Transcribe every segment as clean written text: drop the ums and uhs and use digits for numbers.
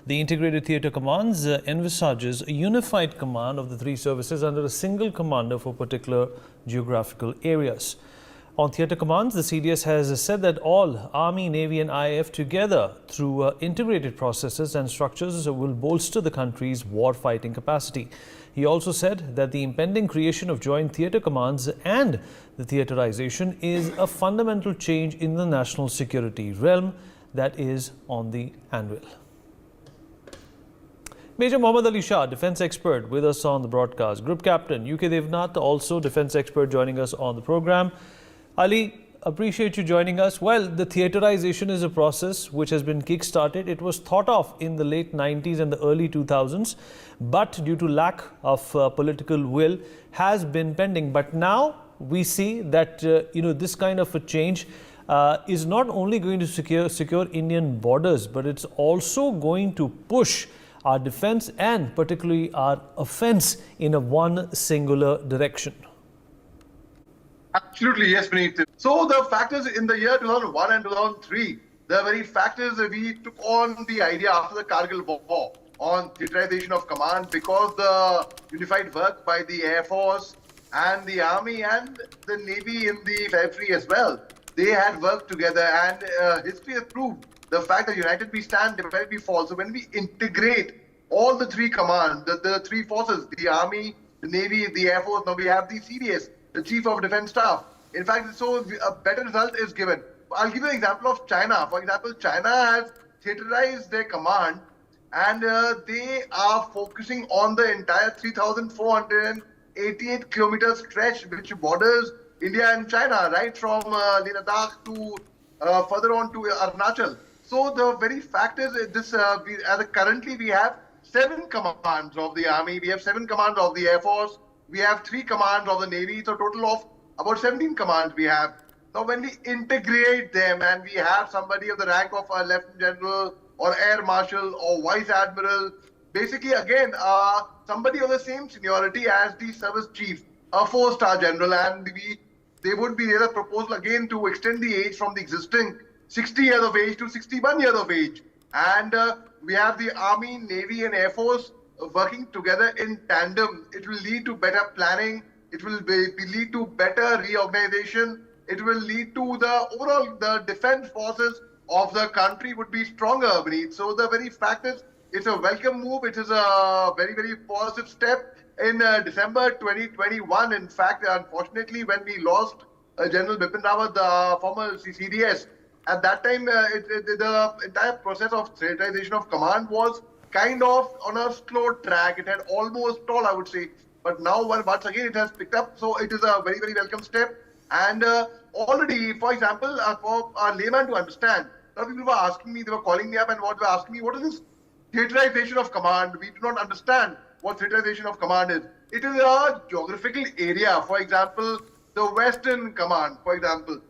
The Integrated Theatre Commands envisages a unified command of the three services under a single commander for particular geographical areas. On theatre commands, the CDS has said that all Army, Navy and IAF together through integrated processes and structures will bolster the country's war-fighting capacity. He also said that the impending creation of joint theatre commands and the theaterization is a fundamental change in the national security realm that is on the anvil. Major Mohammed Ali Shah, defence expert, with us on the broadcast. Group Captain UK Devnath, also defence expert, joining us on the programme. Ali, appreciate you joining us. Well, the theaterization is a process which has been kick-started. It was thought of in the late 90s and the early 2000s, but due to lack of political will has been pending. But now we see that this kind of a change is not only going to secure Indian borders, but it's also going to push our defence and particularly our offence in a one singular direction. Absolutely, yes, Vineet. So the factors in the year 2001 and 2003, the very factors that we took on the idea after the Kargil war on theaterization of command, because the unified work by the Air Force and the Army and the Navy in the territory as well, they had worked together, and history has proved the fact that united we stand, divided we fall. So when we integrate all the three commands, the three forces, the Army, the Navy, the Air Force, now we have the CDS, the Chief of Defence Staff. In fact, so a better result is given. I'll give you an example of China. For example, China has theaterized their command, and they are focusing on the entire 3,488 kilometer stretch which borders India and China, right from Ladakh to further on to Arunachal. So the very fact is this: currently we have 7 commands of the Army, we have 7 commands of the Air Force, we have 3 commands of the Navy, so total of about 17 commands we have. Now when we integrate them and we have somebody of the rank of a Lieutenant General or Air Marshal or Vice Admiral, basically again somebody of the same seniority as the service chief, a 4-star general, and they would be there a proposal again to extend the age from the existing 60 years of age to 61 years of age. And we have the Army, Navy and Air Force working together in tandem. It will lead to better planning. It will lead to better reorganization. It will lead to the overall the defense forces of the country would be stronger, Beneath. So the very fact is, it's a welcome move. It is a very, very positive step. In December 2021, in fact, unfortunately, when we lost General Bipin Rawat, the former CDS, at that time, the entire process of theaterization of command was kind of on a slow track. It had almost stalled, I would say. But now, once again, it has picked up. So it is a very, very welcome step. And already, for example, for a layman to understand, a lot of people were asking me, they were calling me up and what were asking me, what is this theaterization of command? We do not understand what theaterization of command is. It is a geographical area. For example, the Western Command, for example,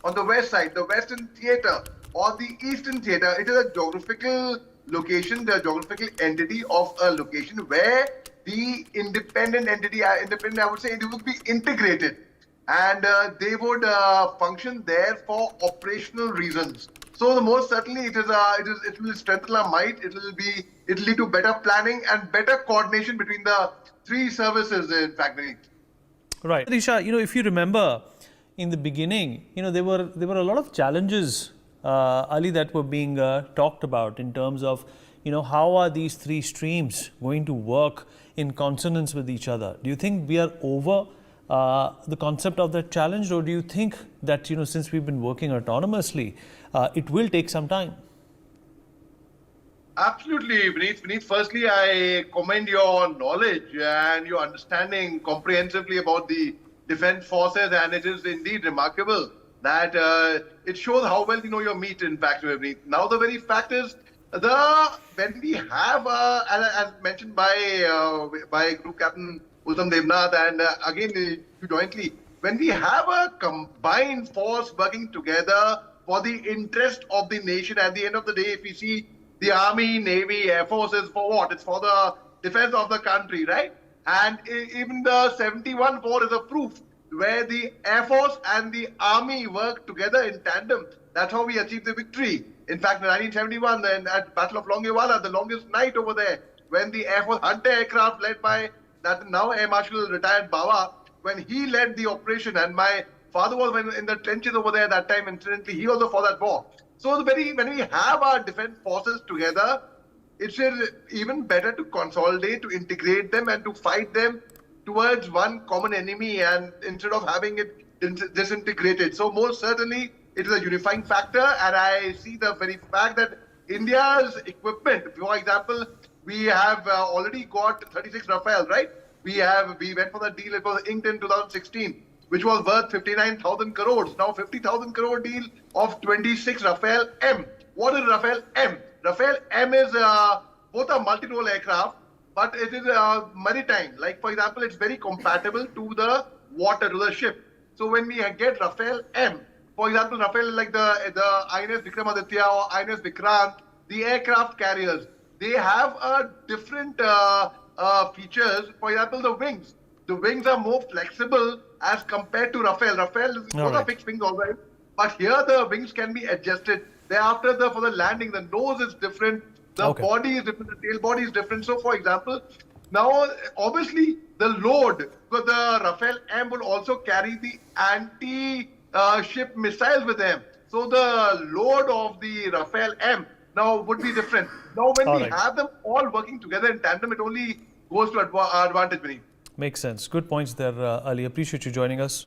on the west side, the Western Theatre or the Eastern Theatre, it is a geographical location, the geographical entity of a location where the independent entity, I would say, it would be integrated, and they would function there for operational reasons. So the most certainly it will strengthen our might. It will lead to better planning and better coordination between the three services. In fact, right, Risha. If you remember, in the beginning, there were a lot of challenges, Ali, that were being talked about in terms of, how are these three streams going to work in consonance with each other? Do you think we are over the concept of that challenge, or do you think that, since we've been working autonomously, it will take some time? Absolutely, Vineet. Firstly, I commend your knowledge and your understanding comprehensively about the defense forces, and it is indeed remarkable that it shows how well you know your meat, in fact, Vineet. Now, the very fact is, when we have, as mentioned by Group Captain Devnath and again jointly, when we have a combined force working together for the interest of the nation, at the end of the day, if we see the Army, Navy, Air Force is for what? It's for the defense of the country, right? And even the 71 war is a proof where the Air Force and the Army work together in tandem. That's how we achieve the victory. In fact, in 1971, then at Battle of Longewala, the longest night over there, when the Air Force Hunter aircraft led by that now Air Marshal retired Bawa, when he led the operation, and my father was in the trenches over there that time, incidentally, he also fought that war. So when we have our defense forces together, it's even better to consolidate, to integrate them, and to fight them towards one common enemy, and instead of having it disintegrated. So most certainly, it is a unifying factor, and I see the very fact that India's equipment, for example, we have already got 36 Rafale, right? We went for the deal, it was inked in 2016, which was worth 59,000 crores. Now 50,000 crore deal of 26 Rafale M. What is Rafale M? Rafale M is both a multi-role aircraft, but it is maritime. Like, for example, it's very compatible to the water, to the ship. So when we get Rafale M, for example, Rafale is like the INS Vikramaditya or INS Vikrant, the aircraft carriers, they have different features. For example, the wings. The wings are more flexible as compared to Rafale. Rafale is not a fixed wings always, but here the wings can be adjusted. Thereafter, for the landing, the nose is different, the body is different, the tail body is different. So, for example, now obviously the load, because the Rafale M will also carry the anti-ship missiles with them. So the load of the Rafale M now would be different. Now when we have them all working together in tandem, it only goes to our advantage. Makes sense. Good points there, Ali. Appreciate you joining us.